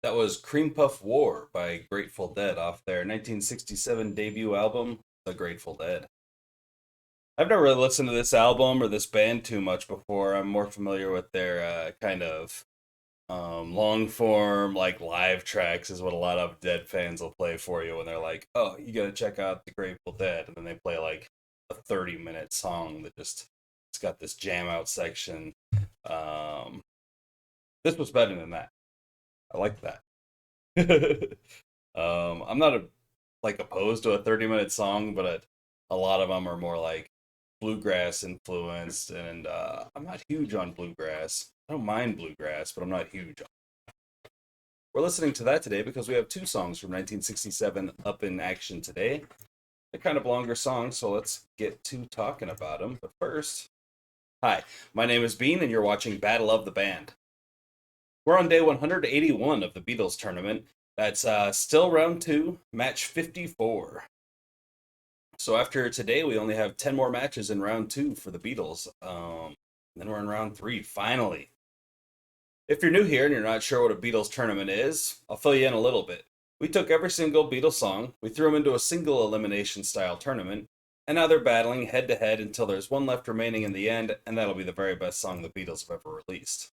That was Cream Puff War by Grateful Dead off their 1967 debut album, The Grateful Dead. I've never really listened to this album or this band too much before. I'm more familiar with their kind of long form, like live tracks, is what a lot of Dead fans will play for you when they're like, oh, you gotta check out The Grateful Dead. And then they play like a 30-minute song that just, it's got this jam out section. Um, this was better than that. I like that. I'm not like opposed to a 30-minute song, but a lot of them are more like bluegrass influenced, and I'm not huge on bluegrass. I don't mind bluegrass, but I'm not huge. We're listening to that today because we have two songs from 1967 up in action today. They're kind of longer songs, so let's get to talking about them. But first, hi, my name is Bean, and you're watching Battle of the Band. We're on day 181 of the Beatles tournament. That's still round two, match 54. So after today, we only have 10 more matches in round two for the Beatles. Then we're in round three, finally. If you're new here and you're not sure what a Beatles tournament is, I'll fill you in a little bit. We took every single Beatles song, we threw them into a single elimination style tournament, and now they're battling head to head until there's one left remaining in the end, and that'll be the very best song the Beatles have ever released.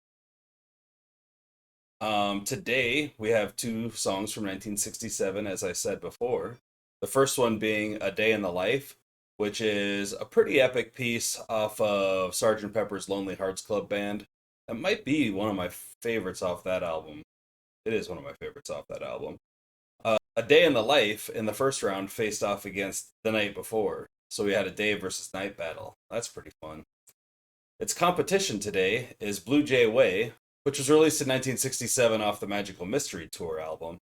Today, we have two songs from 1967, as I said before. The first one being A Day in the Life, which is a pretty epic piece off of Sgt. Pepper's Lonely Hearts Club Band. That might be one of my favorites off that album. It is one of my favorites off that album. A Day in the Life in the first round faced off against The Night Before. So we had a day versus night battle. That's pretty fun. Its competition today is Blue Jay Way, which was released in 1967 off the Magical Mystery Tour album.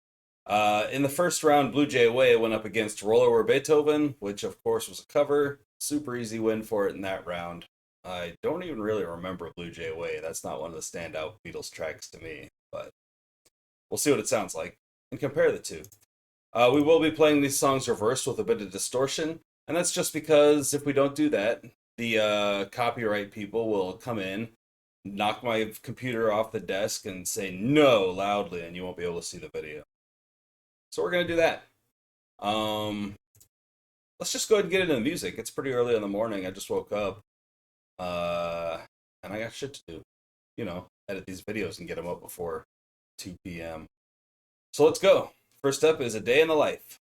In the first round, Blue Jay Way went up against Roller Where Beethoven, which of course was a cover. Super easy win for it in that round. I don't even really remember Blue Jay Way. That's not one of the standout Beatles tracks to me, but we'll see what it sounds like and compare the two. We will be playing these songs reversed with a bit of distortion, and that's just because if we don't do that, the copyright people will come in, knock my computer off the desk, and say no loudly, and you won't be able to see the video. So we're gonna do that. Um, let's just go ahead and get into the music. It's pretty early in the morning. I just woke up, uh, and I got shit to do. Edit these videos and get them up before 2 p.m. So let's go. First up is A Day in the Life.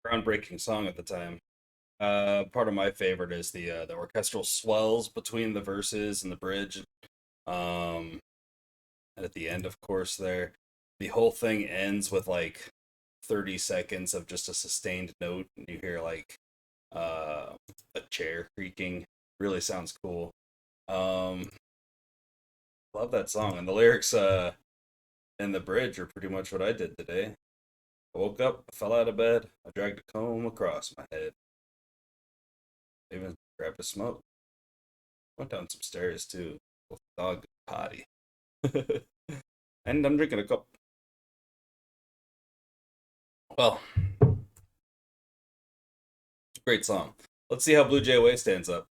Groundbreaking song at the time. Part of my favorite is the orchestral swells between the verses and the bridge. Um, and at the end, of course, there the whole thing ends with like 30 seconds of just a sustained note, and you hear like uh, a chair creaking. Really sounds cool. Um, love that song, and the lyrics and the bridge are pretty much what I did today. I woke up, I fell out of bed, I dragged a comb across my head, even grabbed a smoke, went down some stairs too, with the dog potty, and I'm drinking a cup. Well, great song. Let's see how Blue Jay Way stands up.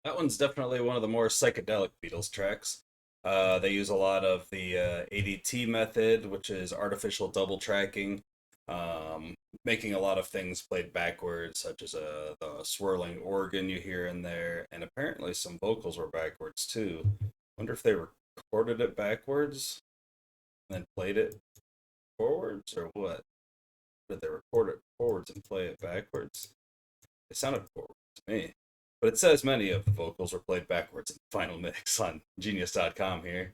That one's definitely one of the more psychedelic Beatles tracks. They use a lot of the ADT method, which is artificial double tracking, um, making a lot of things played backwards, such as the swirling organ you hear in there, and apparently some vocals were backwards too. Wonder if they recorded it backwards and then played it forwards, or what? Did they record it forwards and play it backwards? It sounded forward to me. But it says many of the vocals were played backwards in the final mix on Genius.com here.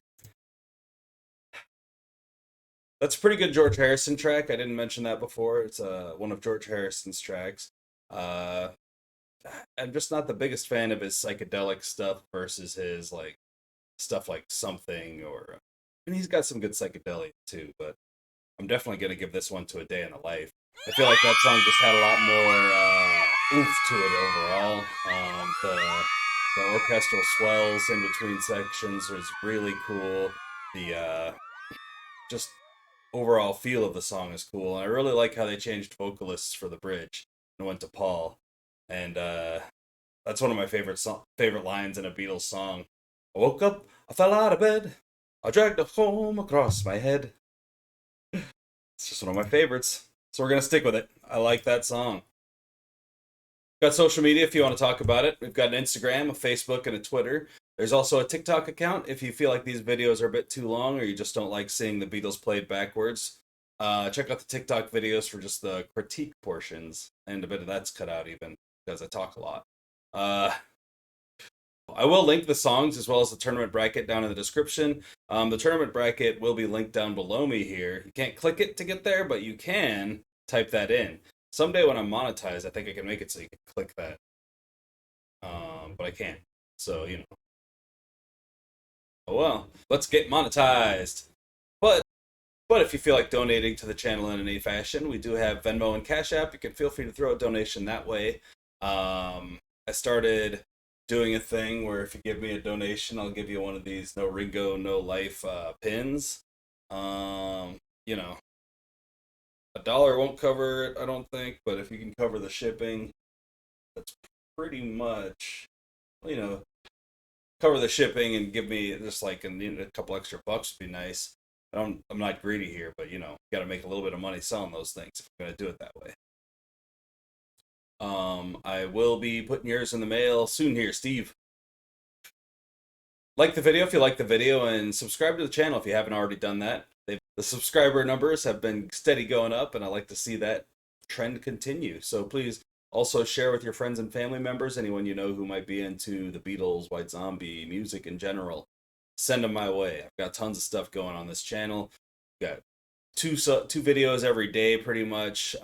That's a pretty good George Harrison track. I didn't mention that before. It's one of George Harrison's tracks. Uh, I'm just not the biggest fan of his psychedelic stuff versus his like stuff like Something or. And he's got some good psychedelia too, but I'm definitely gonna give this one to A Day in the Life. I feel like that song just had a lot more oomph to it overall. The orchestral swells in between sections was really cool. The just overall feel of the song is cool, and I really like how they changed vocalists for the bridge and went to Paul. And that's one of my favorite lines in a Beatles song. I woke up, I fell out of bed, I dragged a comb across my head. It's just one of my favorites. So we're gonna stick with it. I like that song. Got social media if you want to talk about it. We've got an Instagram, a Facebook, and a Twitter. There's also a TikTok account if you feel like these videos are a bit too long or you just don't like seeing the Beatles played backwards. Check out the TikTok videos for just the critique portions, and a bit of that's cut out even because I talk a lot. Uh, I will link the songs as well as the tournament bracket down in the description. The tournament bracket will be linked down below me here. You can't click it to get there, but you can type that in. Someday when I'm monetized, I think I can make it so you can click that. But I can't. So, oh well. Let's get monetized. But if you feel like donating to the channel in any fashion, we do have Venmo and Cash App. You can feel free to throw a donation that way. I started doing a thing where if you give me a donation, I'll give you one of these no Ringo, no life pins. You know, $1 won't cover it, I don't think, but if you can cover the shipping, that's pretty much, you know, cover the shipping and give me just like a couple extra bucks would be nice. I'm not greedy here, but got to make a little bit of money selling those things if I'm gonna do it that way. I will be putting yours in the mail soon here, Steve. Like the video if you like the video, and subscribe to the channel if you haven't already done that. The subscriber numbers have been steady going up, and I like to see that trend continue. So please also share with your friends and family members, anyone you know who might be into the Beatles, White Zombie, music in general. Send them my way. I've got tons of stuff going on this channel. Got two videos every day pretty much.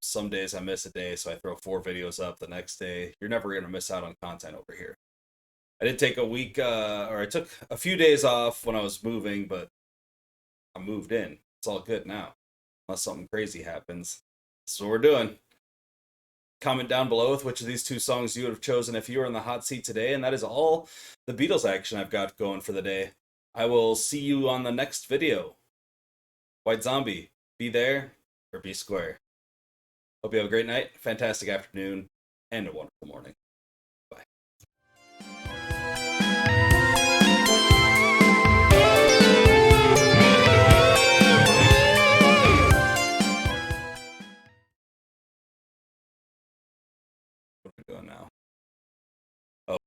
Some days I miss a day, so I throw 4 videos up the next day. You're never gonna miss out on content over here. I did take a week, or I took a few days off when I was moving, but I moved in. It's all good now, unless something crazy happens. That's what we're doing. Comment down below with which of these 2 songs you would have chosen if you were in the hot seat today, and that is all the Beatles action I've got going for the day. I will see you on the next video. White Zombie, be there or be square. Hope you have a great night, fantastic afternoon, and a wonderful morning.